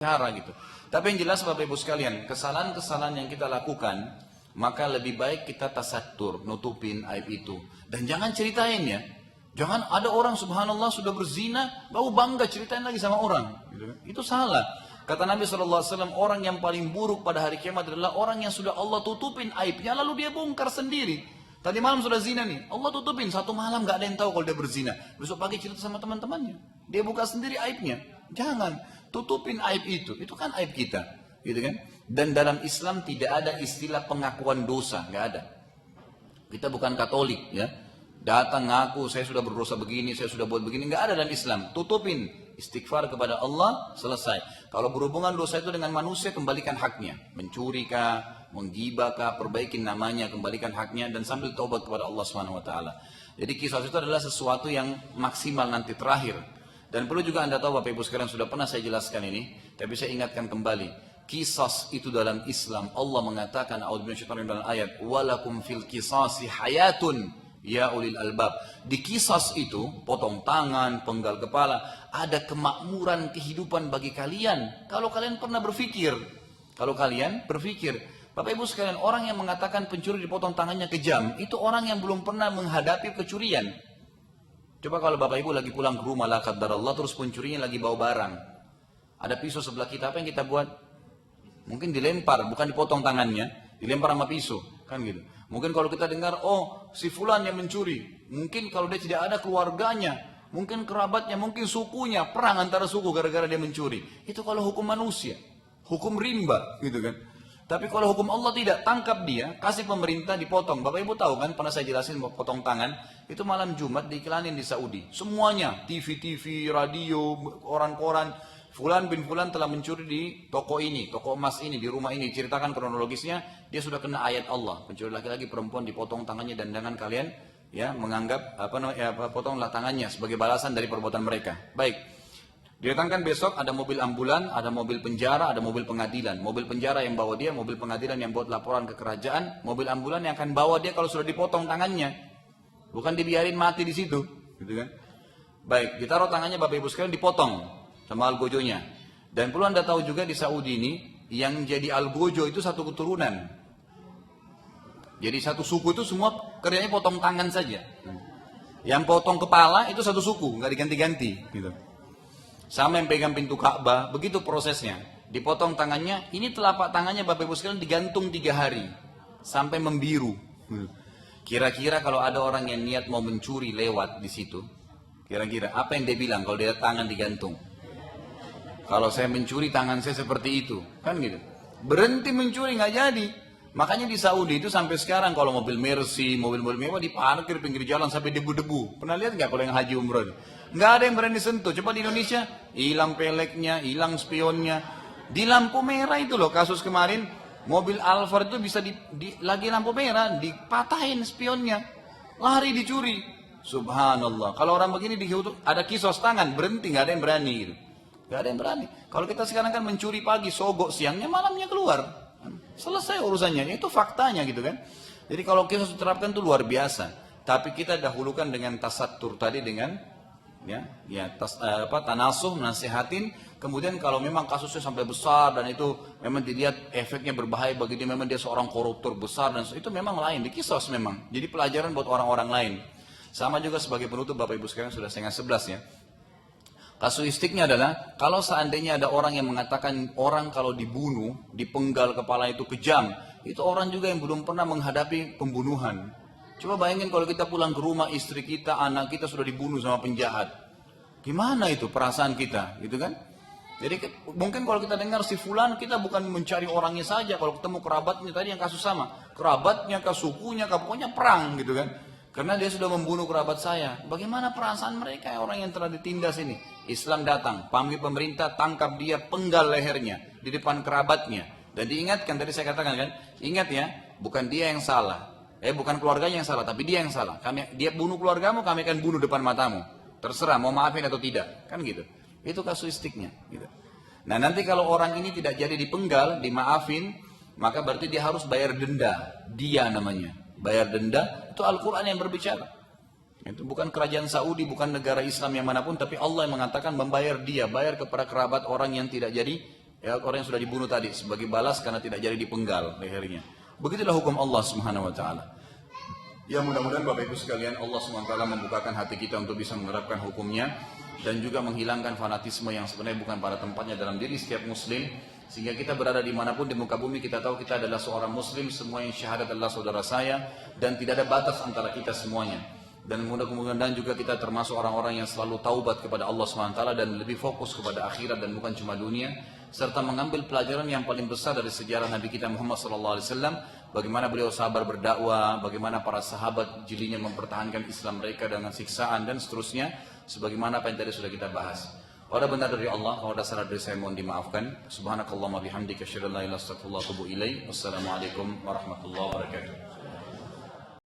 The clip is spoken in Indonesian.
cara gitu. Tapi yang jelas Bapak Ibu sekalian, kesalahan-kesalahan yang kita lakukan, maka lebih baik kita tasatur, nutupin aib itu. Dan jangan ceritain ya. Jangan ada orang subhanallah sudah berzina, baru bangga ceritain lagi sama orang. Gitu. Itu salah. Kata Nabi SAW, orang yang paling buruk pada hari kiamat adalah orang yang sudah Allah tutupin aibnya, lalu dia bongkar sendiri. Tadi malam sudah zina nih, Allah tutupin, satu malam gak ada yang tahu kalau dia berzina. Besok pagi cerita sama teman-temannya, dia buka sendiri aibnya. Jangan, tutupin aib itu kan aib kita. Gitu kan? Dan dalam Islam tidak ada istilah pengakuan dosa, gak ada. Kita bukan Katolik ya. Datang ngaku saya sudah berdosa begini, saya sudah buat begini, nggak ada dalam Islam. Tutupin, istighfar kepada Allah, selesai. Kalau berhubungan dosa itu dengan manusia, kembalikan haknya. Mencuri kah, menggibah kah, perbaikin namanya, kembalikan haknya dan sambil taubat kepada Allah Subhanahu wa taala. Jadi kisah itu adalah sesuatu yang maksimal nanti terakhir. Dan perlu juga Anda tahu Bapak Ibu sekalian, sudah pernah saya jelaskan ini, tapi saya ingatkan kembali. Kisas itu dalam Islam, Allah mengatakan dalam ayat, walakum fil qisasi hayatun ya ulil albab. Di kisas itu, potong tangan, penggal kepala, ada kemakmuran kehidupan bagi kalian. Kalau kalian pernah berpikir, Bapak Ibu sekalian, orang yang mengatakan pencuri dipotong tangannya kejam, itu orang yang belum pernah menghadapi kecurian. Coba kalau Bapak Ibu lagi pulang ke rumah, la qadarallah, terus pencurinya lagi bawa barang. Ada pisau sebelah kita, apa yang kita buat? Mungkin dilempar, bukan dipotong tangannya, dilempar sama pisau, kan gitu. Mungkin kalau kita dengar, oh si fulan yang mencuri, mungkin kalau dia tidak ada keluarganya, mungkin kerabatnya, mungkin sukunya, perang antara suku gara-gara dia mencuri. Itu kalau hukum manusia, hukum rimba gitu kan. Tapi kalau hukum Allah tidak, tangkap dia, kasih pemerintah dipotong. Bapak Ibu tahu kan, pernah saya jelasin potong tangan, itu malam Jumat diiklanin di Saudi. Semuanya, TV, radio, koran-koran, Fulan bin Fulan telah mencuri di toko ini, toko emas ini, di rumah ini. Ceritakan kronologisnya, dia sudah kena ayat Allah. Pencuri laki-laki, perempuan dipotong tangannya dan jangan kalian ya menganggap potonglah tangannya sebagai balasan dari perbuatan mereka. Baik. Didatangkan besok ada mobil ambulan, ada mobil penjara, ada mobil pengadilan. Mobil penjara yang bawa dia, mobil pengadilan yang buat laporan ke kerajaan, mobil ambulan yang akan bawa dia kalau sudah dipotong tangannya. Bukan dibiarin mati di situ, gitu kan? Baik, ditaruh tangannya Bapak Ibu sekalian dipotong sama algojonya. Dan perlu Anda tahu juga di Saudi ini, yang jadi algojo itu satu keturunan. Jadi satu suku itu semua kerjanya potong tangan saja. Yang potong kepala itu satu suku, nggak diganti-ganti. Gitu. Sama yang pegang pintu Ka'bah, begitu prosesnya. Dipotong tangannya, ini telapak tangannya Bapak Ibu sekalian digantung 3 hari. Sampai membiru. Kira-kira kalau ada orang yang niat mau mencuri lewat di situ, kira-kira apa yang dia bilang kalau dia tangan digantung? Kalau saya mencuri tangan saya seperti itu, kan gitu. Berhenti mencuri nggak jadi. Makanya di Saudi itu sampai sekarang kalau mobil Mercy, mobil-mobil mewah diparkir pinggir jalan sampai debu-debu. Pernah lihat nggak kalau yang haji umroh? Nggak ada yang berani sentuh. Coba di Indonesia, hilang peleknya, hilang spionnya. Di lampu merah itu loh kasus kemarin, mobil Alphard itu bisa lagi lampu merah, dipatahin spionnya, lari dicuri. Subhanallah. Kalau orang begini ada kisos tangan, berhenti, nggak ada yang berani gitu. Gak ada yang berani. Kalau kita sekarang kan mencuri pagi, sogok siangnya, malamnya keluar. Selesai urusannya. Itu faktanya gitu kan. Jadi kalau kita terapkan itu luar biasa. Tapi kita dahulukan dengan tasatur tadi dengan tanasuh, nasihatin. Kemudian kalau memang kasusnya sampai besar dan itu memang dilihat efeknya berbahaya bagi dia, memang dia seorang koruptor besar dan itu memang lain, dikisos memang. Jadi pelajaran buat orang-orang lain. Sama juga sebagai penutup Bapak Ibu sekalian sudah 10:30 ya. Kasuistiknya adalah, kalau seandainya ada orang yang mengatakan orang kalau dibunuh, dipenggal kepala itu kejam, itu orang juga yang belum pernah menghadapi pembunuhan. Coba bayangin kalau kita pulang ke rumah, istri kita, anak kita sudah dibunuh sama penjahat. Gimana itu perasaan kita, gitu kan? Jadi mungkin kalau kita dengar si fulan, kita bukan mencari orangnya saja, kalau ketemu kerabatnya tadi yang kasus sama. Kerabatnya, ke sukunya, pokoknya perang gitu kan. Karena dia sudah membunuh kerabat saya. Bagaimana perasaan mereka orang yang telah ditindas ini? Islam datang, panggil pemerintah, tangkap dia, penggal lehernya di depan kerabatnya. Dan diingatkan, tadi saya katakan kan, ingat ya, bukan dia yang salah. Bukan keluarganya yang salah, tapi dia yang salah. Dia bunuh keluargamu, kami akan bunuh depan matamu. Terserah, mau maafin atau tidak. Kan gitu. Itu kasuistiknya. Gitu. Nah nanti kalau orang ini tidak jadi dipenggal, dimaafin, maka berarti dia harus bayar denda. Dia namanya. Bayar denda, itu Al-Quran yang berbicara. Itu bukan kerajaan Saudi, bukan negara Islam yang manapun, tapi Allah yang mengatakan membayar dia, bayar kepada kerabat orang yang tidak jadi Ya, orang yang sudah dibunuh tadi sebagai balas karena tidak jadi dipenggal lehernya. Begitulah hukum Allah Subhanahu wa taala. Ya, mudah-mudahan Bapak Ibu sekalian Allah SWT membukakan hati kita untuk bisa menerapkan hukumnya dan juga menghilangkan fanatisme yang sebenarnya bukan pada tempatnya dalam diri setiap muslim, sehingga kita berada dimanapun di muka bumi kita tahu kita adalah seorang muslim, semua yang syahadat adalah saudara saya dan tidak ada batas antara kita semuanya. Dan mudah-mudahan juga kita termasuk orang-orang yang selalu taubat kepada Allah SWT dan lebih fokus kepada akhirat dan bukan cuma dunia, serta mengambil pelajaran yang paling besar dari sejarah Nabi kita Muhammad SAW, bagaimana beliau sabar berdakwah, bagaimana para sahabat jilinya mempertahankan Islam mereka dengan siksaan dan seterusnya, sebagaimana apa yang tadi sudah kita bahas. Kalau ada benar dari Allah, kalau ada salah dari saya mohon dimaafkan. Subhanakallahumma bihamdika asyhadu an la ilaha illa anta astaghfiruka wa atubu ilaik. Wassalamualaikum warahmatullahi wabarakatuh.